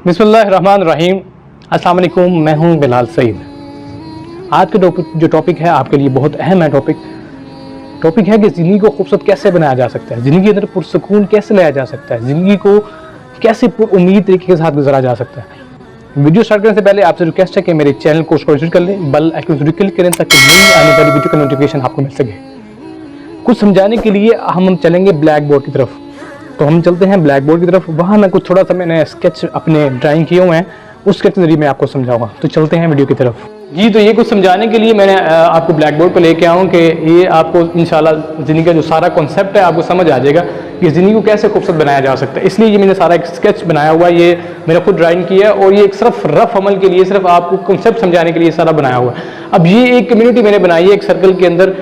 बिस्मिल्लाहिर्रहमानिर्रहीम। अस्सलाम वालेकुम, मैं हूं बिलाल सईद। आज का जो टॉपिक है आपके लिए बहुत अहम है। टॉपिक है कि ज़िंदगी को खूबसूरत कैसे बनाया जा सकता है, ज़िंदगी के अंदर पुरसकून कैसे लाया जा सकता है, ज़िंदगी को कैसे उम्मीद तरीके के साथ गुजारा जा सकता है। वीडियो स्टार्ट करने से पहले आपसे रिक्वेस्ट है कि मेरे चैनल को सब्सक्राइब कर लें, बेल आइकन जरूर क्लिक करें ताकि नई आने वाली वीडियो का नोटिफिकेशन आपको मिल सके। कुछ समझाने के लिए हम चलेंगे ब्लैक बोर्ड की तरफ। तो हम चलते हैं ब्लैक बोर्ड की तरफ। वहाँ मैं कुछ थोड़ा सा मैंने स्केच अपने ड्राइंग किए हुए हैं, उस स्केच के जरिए मैं आपको समझाऊंगा। तो चलते हैं वीडियो की तरफ। जी, तो ये कुछ समझाने के लिए मैंने आपको ब्लैक बोर्ड पर लेके आऊँ कि ये आपको इंशाल्लाह ज़िंदगी का जो सारा कॉन्सेप्ट है आपको समझ आ जाएगा कि ज़िंदगी को कैसे खूबसूरत बनाया जा सकता है। इसलिए ये मैंने सारा एक स्केच बनाया हुआ है, ये मेरा खुद ड्राइंग किया है और ये एक सिर्फ रफ अमल के लिए, सिर्फ आपको कॉन्सेप्ट समझाने के लिए सारा बनाया हुआ है। अब ये एक कम्युनिटी मैंने बनाई है एक सर्कल के अंदर।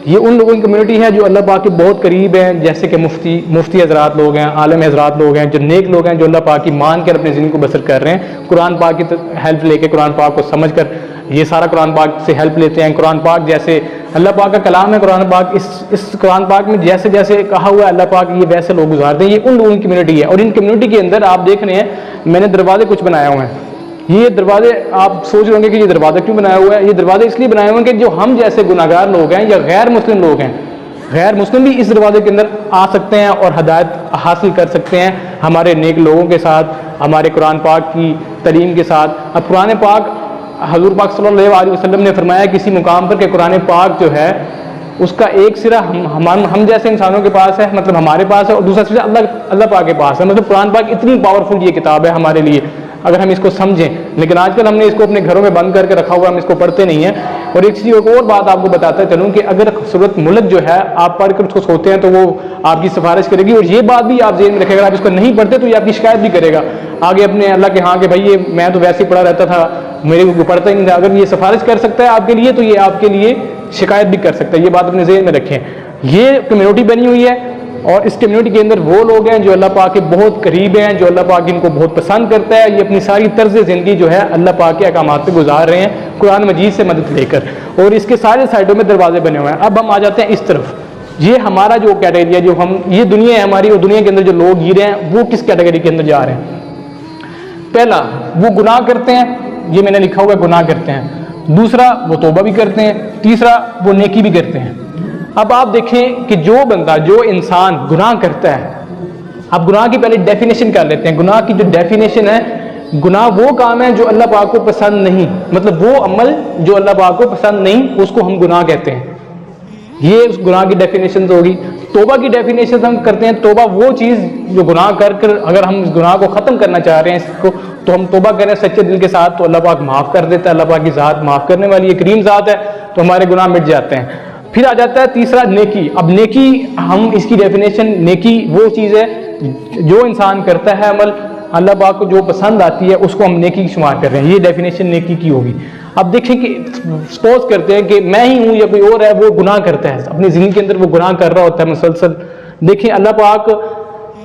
ये उन लोगों की कम्युनिटी है जो अल्लाह पाक के बहुत करीब हैं, जैसे कि मुफ्ती हजरात लोग हैं, आलम हजरात लोग हैं, जो नेक लोग हैं, जो अल्लाह पाक की मान कर अपनी ज़िंदगी को बसर कर रहे हैं। कुरान पाक की हेल्प लेके, कुरान पाक को समझ कर, ये सारा कुरान पाक से हेल्प लेते हैं। कुरान पाक जैसे अल्लाह पाक का कलाम है, कुरान पाक इस कुरान पाक में जैसे जैसे कहा हुआ है अल्लाह पाक, ये वैसे लोग गुजारते हैं। ये उन लोगों की कम्युनिटी है और इन कम्युनिटी के अंदर आप देख रहे हैं मैंने दरवाजे कुछ बनाए हुए हैं। ये दरवाजे आप सोच रहे होंगे कि ये दरवाज़ा क्यों बनाया हुआ है। ये दरवाजे इसलिए बनाए हुए हैं कि जो हम जैसे गुनाहगार लोग हैं या गैर मुस्लिम लोग हैं, गैर मुस्लिम भी इस दरवाजे के अंदर आ सकते हैं और हदायत हासिल कर सकते हैं हमारे नेक लोगों के साथ, हमारे कुरान पाक की तालीम के साथ। अब कुरान पाक हजूर पाक सल्लल्लाहु अलैहि वसल्लम ने फरमाया किसी मुकाम पर कि कुरान पाक जो है उसका एक सिरा हम जैसे इंसानों के पास है, मतलब हमारे पास है, और दूसरा सिरा अल्लाह पाक के पास है। मतलब कुरान पाक इतनी पावरफुल ये किताब है हमारे लिए अगर हम इसको समझें। लेकिन आजकल हमने इसको अपने घरों में बंद करके रखा हुआ, हम इसको पढ़ते नहीं हैं। और एक चीज़ और बात आपको बताता चलूँ कि अगर सूरत मुल्क जो है आप पढ़ कर उसको सोते हैं तो वो आपकी सिफारिश करेगी। और ये बात भी आप जेहन में रखेगा, आप इसको नहीं पढ़ते तो ये आपकी शिकायत भी करेगा आगे अपने अल्लाह के हाँ कि भाई ये मैं तो वैसे ही पढ़ा रहता था, मेरे को पढ़ता ही नहीं था। अगर ये सिफारिश कर सकता है आपके लिए तो ये आपके लिए शिकायत भी कर सकता है। ये बात अपने जेहन में रखें। ये कम्युनिटी बनी हुई है और इस कम्युनिटी के अंदर वो लोग हैं जो अल्लाह पाक के बहुत करीब हैं, जो अल्लाह पाक इनको बहुत पसंद करता है। ये अपनी सारी तर्ज ज़िंदगी जो है अल्लाह पाक के अहकामात पे गुजार रहे हैं कुरान मजीद से मदद लेकर, और इसके सारे साइडों में दरवाजे बने हुए हैं। अब हम आ जाते हैं इस तरफ। ये हमारा जो कैटेगरी जो हम, ये दुनिया है हमारी, और दुनिया के अंदर जो लोग जी रहे हैं वो किस कैटेगरी के अंदर जा रहे हैं। पहला, वो गुनाह करते हैं, ये मैंने लिखा हुआ है गुनाह करते हैं। दूसरा, वो तौबा भी करते हैं। तीसरा, वो नेकी भी करते हैं। अब आप देखें कि जो बंदा, जो इंसान गुनाह करता है, आप गुनाह की पहले डेफिनेशन कर लेते हैं। गुनाह की जो डेफिनेशन है, गुनाह वो काम है जो अल्लाह पाक को पसंद नहीं, मतलब वो अमल जो अल्लाह पाक को पसंद नहीं, उसको हम गुनाह कहते हैं। ये उस गुनाह की डेफिनेशन होगी। तौबा की डेफिनेशन हम करते हैं, तौबा वो चीज़ जो गुनाह कर अगर हम इस गुनाह को ख़त्म करना चाह रहे हैं इसको, तो हम तौबा करें सच्चे दिल के साथ तो अल्लाह पाक माफ़ कर देता है। अल्लाह पाक की ज़ात माफ़ करने वाली है, करीम ज़ात है, तो हमारे गुनाह मिट जाते हैं। फिर आ जाता है तीसरा, नेकी। अब नेकी, हम इसकी डेफिनेशन, नेकी वो चीज़ है जो इंसान करता है अमल अल्लाह पाक को जो पसंद आती है उसको हम नेकी की शुमार कर रहे हैं। ये डेफिनेशन नेकी की होगी। अब देखें कि सपोज करते हैं कि मैं ही हूँ या कोई और है, वो गुनाह करता है अपनी ज़िंदगी के अंदर, वो गुनाह कर रहा होता है मुसलसल। देखें अल्लाह पाक,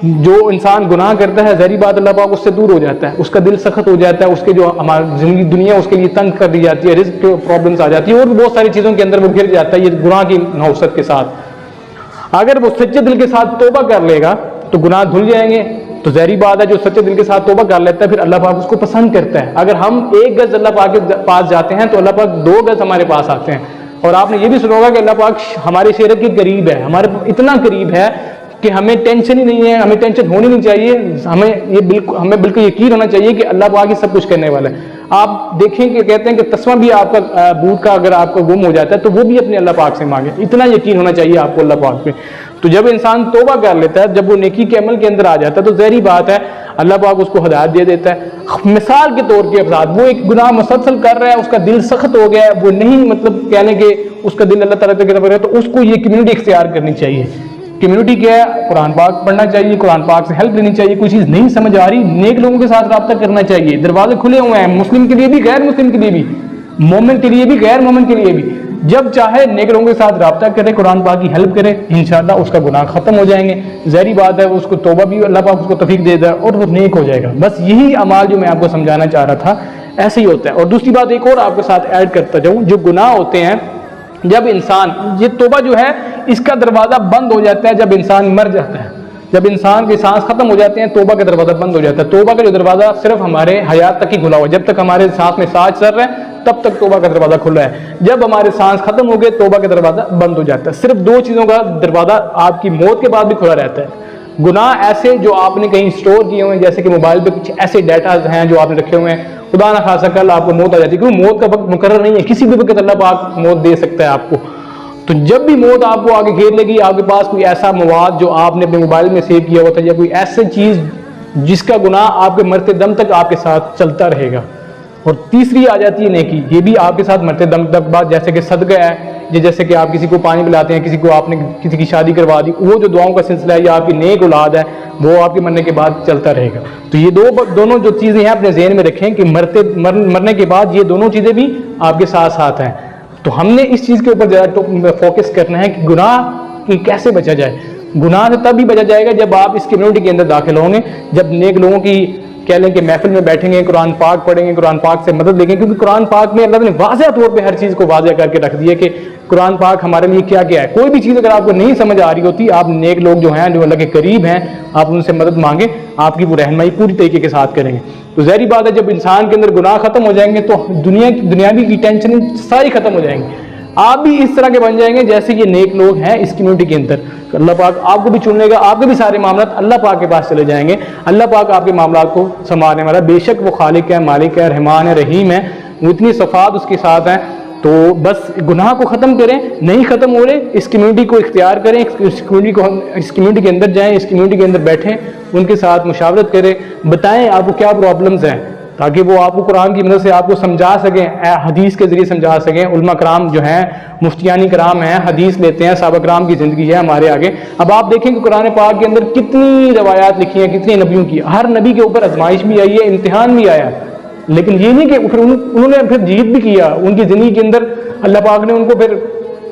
जो इंसान गुनाह करता है ज़ाहिर बात अल्लाह पाक उससे दूर हो जाता है, उसका दिल सख्त हो जाता है, उसके जो हमारी ज़िंदगी दुनिया उसके लिए तंग कर दी जाती है, रिस्क प्रॉब्लम्स आ जाती है और बहुत सारी चीज़ों के अंदर वो गिर जाता है ये गुनाह की नौसत के साथ। अगर वो सच्चे दिल के साथ तौबा कर लेगा तो गुनाह धुल जाएंगे। तो ज़ाहिर बात है जो सच्चे दिल के साथ तौबा कर लेता है फिर अल्लाह पाक उसको पसंद करता है। अगर हम एक गज अल्लाह पाक के पास जाते हैं तो अल्लाह पाक 2 गज हमारे पास आते हैं। और आपने ये भी सुना होगा कि अल्लाह पाक हमारे शरीर के करीब है, हमारे इतना करीब है कि हमें टेंशन ही नहीं है, हमें टेंशन होनी नहीं चाहिए। हमें बिल्कुल यकीन होना चाहिए कि अल्लाह पाक ही सब कुछ करने वाला है। आप देखें कि कहते हैं कि तस्मा भी आपका बूट का अगर आपको गुम हो जाता है तो वो भी अपने अल्लाह पाक से मांगे, इतना यकीन होना चाहिए आपको अल्लाह पाक पे। तो जब इंसान तौबा कर लेता है, जब वो नेकी के अमल के अंदर आ जाता है तो ज़ाहिर बात है अल्लाह पाक उसको हिदायत दे देता है। मिसाल के तौर के साथ वो एक गुनाह मुसलसल कर रहा है, उसका दिल सख्त हो गया है, वो नहीं मतलब कहने के उसका दिल अल्लाह ताला की तरफ है, तो उसको ये कम्युनिटी इख्तियार करनी चाहिए। कम्युनिटी क्या है? कुरान पाक पढ़ना चाहिए, कुरान पाक से हेल्प लेनी चाहिए। कोई चीज़ नहीं समझ आ रही, नेक लोगों के साथ रब्ता करना चाहिए। दरवाजे खुले हुए हैं, मुस्लिम के लिए भी, गैर मुस्लिम के लिए भी, मोमिन के लिए भी, गैर मोमिन के लिए भी। जब चाहे नेक लोगों के साथ रब्ता करे, कुरान पाक की हेल्प करे, इंशाअल्लाह उसका गुनाह खत्म हो जाएंगे। ज़ाहिर बात है उसको तौबा भी अल्लाह पाक उसको तौफीक दे दे और वो नेक हो जाएगा। बस यही अमाल जो मैं आपको समझाना चाह रहा था, ऐसे ही होता है। और दूसरी बात एक और आपके साथ ऐड करता जाऊँ, जो गुनाह होते हैं, जब इंसान, ये तौबा जो है इसका दरवाज़ा बंद हो जाता है जब इंसान मर जाता है। جب انسان کی سانس ختم ہو جاتے ہیں توبہ کا دروازہ بند ہو جاتا ہے. توبہ کا جو دروازہ صرف ہمارے حیات تک ہی کھلا ہوا ہے. جب تک ہمارے سانس میں سانس چل رہا ہے تب تک توبہ کا دروازہ کھلا ہے. جب ہمارے سانس ختم ہو گئے توبہ کا دروازہ بند ہو جاتا ہے. صرف 2 چیزوں کا دروازہ آپ کی موت کے بعد بھی کھلا رہتا ہے. گناہ ایسے جو آپ نے کہیں اسٹور کیے ہوئے ہیں, جیسے کہ موبائل پہ کچھ ایسے ڈیٹاز ہیں جو آپ نے رکھے ہوئے ہیں, خدا نہ خاصا کل آپ کو موت آ جاتی ہے, کیونکہ موت کا وقت مقرر نہیں ہے, کسی بھی وقت اللہ پاک موت دے سکتا ہے آپ کو. تو جب بھی موت آپ کو آگے گھیر لے گی, آپ کے پاس کوئی ایسا مواد جو آپ نے اپنے موبائل میں سیو کیا ہوا تھا, یا کوئی ایسی چیز جس کا گناہ آپ کے مرتے دم تک آپ کے ساتھ چلتا رہے گا. اور تیسری آ جاتی ہے نیکی, یہ بھی آپ کے ساتھ مرتے دم تک بعد, جیسے کہ صدقہ ہے, یہ جیسے کہ آپ کسی کو پانی پلاتے ہیں, کسی کو آپ نے کسی کی شادی کروا دی, وہ جو دعاؤں کا سلسلہ ہے, یا آپ کی نیک اولاد ہے, وہ آپ کے مرنے کے بعد چلتا رہے گا. تو یہ دونوں جو چیزیں ہیں اپنے ذہن میں رکھیں کہ مرنے کے بعد یہ دونوں چیزیں بھی آپ کے ساتھ ساتھ ہیں. تو ہم نے اس چیز کے اوپر زیادہ فوکس کرنا ہے کہ گناہ کی کیسے بچا جائے. گناہ سے تب بھی بچا جائے گا جب آپ اس کمیونٹی کے اندر داخل ہوں گے, جب نیک لوگوں کی کہہ لیں کہ محفل میں بیٹھیں گے, قرآن پاک پڑھیں گے, قرآن پاک سے مدد لیں گے, کیونکہ قرآن پاک میں اللہ نے واضح طور پہ ہر چیز کو واضح کر کے رکھ دیا کہ قرآن پاک ہمارے لیے کیا کیا ہے. کوئی بھی چیز اگر آپ کو نہیں سمجھ آ رہی ہوتی, آپ نیک لوگ جو ہیں, جو اللہ کے قریب ہیں, آپ ان سے مدد مانگیں, آپ کی وہ رہنمائی پوری طریقے کے ساتھ کریں گے. تو ظاہری بات ہے جب انسان کے اندر گناہ ختم ہو جائیں گے تو دنیاوی کی ٹینشن ساری ختم ہو جائیں گی. آپ بھی اس طرح کے بن جائیں گے جیسے یہ نیک لوگ ہیں اس کمیونٹی کے اندر. اللہ پاک آپ کو بھی چن لے گا, آپ کے بھی سارے معاملات اللہ پاک کے پاس چلے جائیں گے. اللہ پاک آپ کے معاملات کو سنبھالنے والا, بے شک وہ خالق ہے, مالک ہے, رحمان ہے, رحیم ہے, وہ اتنی صفات اس کے ساتھ ہیں. تو بس گناہ کو ختم کریں, نہیں ختم ہو رہے اس کمیونٹی کو اختیار کریں, اس کمیونٹی کے اندر جائیں, اس کمیونٹی کے اندر بیٹھیں, ان کے ساتھ مشاورت کریں, بتائیں آپ کو کیا پرابلمز ہیں, تاکہ وہ آپ کو قرآن کی مدد سے آپ کو سمجھا سکیں, حدیث کے ذریعے سمجھا سکیں. علماء کرام جو ہیں, مفتیانی کرام ہیں, حدیث لیتے ہیں, صحابہ کرام کی زندگی ہے ہمارے آگے. اب آپ دیکھیں کہ قرآن پاک کے اندر کتنی روایات لکھی ہیں, کتنے نبیوں کی. ہر نبی کے اوپر آزمائش بھی آئی ہے, امتحان بھی آیا, لیکن یہ نہیں کہ پھر انہوں نے پھر جیت بھی کیا. ان کی زندگی کے اندر اللہ پاک نے ان کو پھر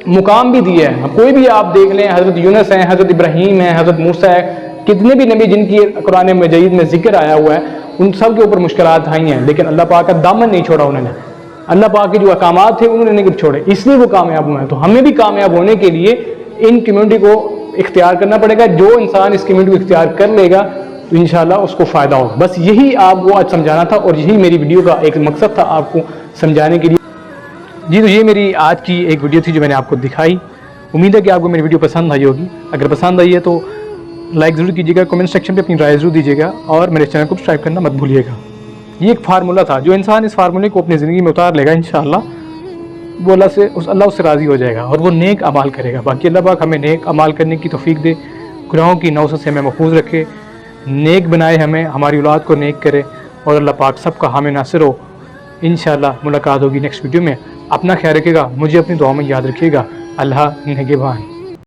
مقام بھی دیا ہے. کوئی بھی آپ دیکھ لیں, حضرت یونس ہیں, حضرت ابراہیم ہیں, حضرت موسیٰ ہے, کتنے بھی نبی جن کی قرآن مجید میں ذکر آیا ہوا ہے, ان سب کے اوپر مشکلات آئی ہیں, لیکن اللہ پاک کا دامن نہیں چھوڑا انہوں نے. اللہ پاک کے جو احکامات تھے انہوں نے نہیں چھوڑے, اس لیے وہ کامیاب ہوئے ہیں. تو ہمیں بھی کامیاب ہونے کے لیے ان کمیونٹی کو اختیار کرنا پڑے گا. جو انسان اس کمیونٹی کو اختیار کر لے گا تو انشاءاللہ اس کو فائدہ ہوگا. بس یہی آپ کو آج سمجھانا تھا, اور یہی میری ویڈیو کا ایک مقصد تھا آپ کو سمجھانے کے لیے. جی, تو یہ میری آج کی ایک ویڈیو تھی جو میں نے آپ کو دکھائی. امید ہے کہ آپ کو میری ویڈیو پسند آئی ہوگی. اگر پسند آئی ہے تو لائک ضرور کیجیے گا, کمنٹ سیکشن پہ اپنی رائے ضرور دیجیے گا, اور میرے چینل کو سبسکرائب کرنا مت بھولیے گا. یہ ایک فارمولہ تھا, جو انسان اس فارمولے کو اپنی زندگی میں اتار لے گا انشاءاللہ وہ اللہ اس سے راضی ہو جائے گا, اور وہ نیک اعمال کرے گا. باقی اللہ پاک ہمیں نیک اعمال کرنے کی توفیق دے, گناہوں کی نوسط سے ہمیں محفوظ رکھے, نیک بنائے ہمیں, ہماری اولاد کو نیک کرے, اور اللہ پاک سب کا حامی ناصر ہو. انشاءاللہ ملاقات ہوگی نیکسٹ ویڈیو میں. اپنا خیال رکھیے گا, مجھے اپنی دعا میں یاد رکھیے گا. اللہ نگہبان.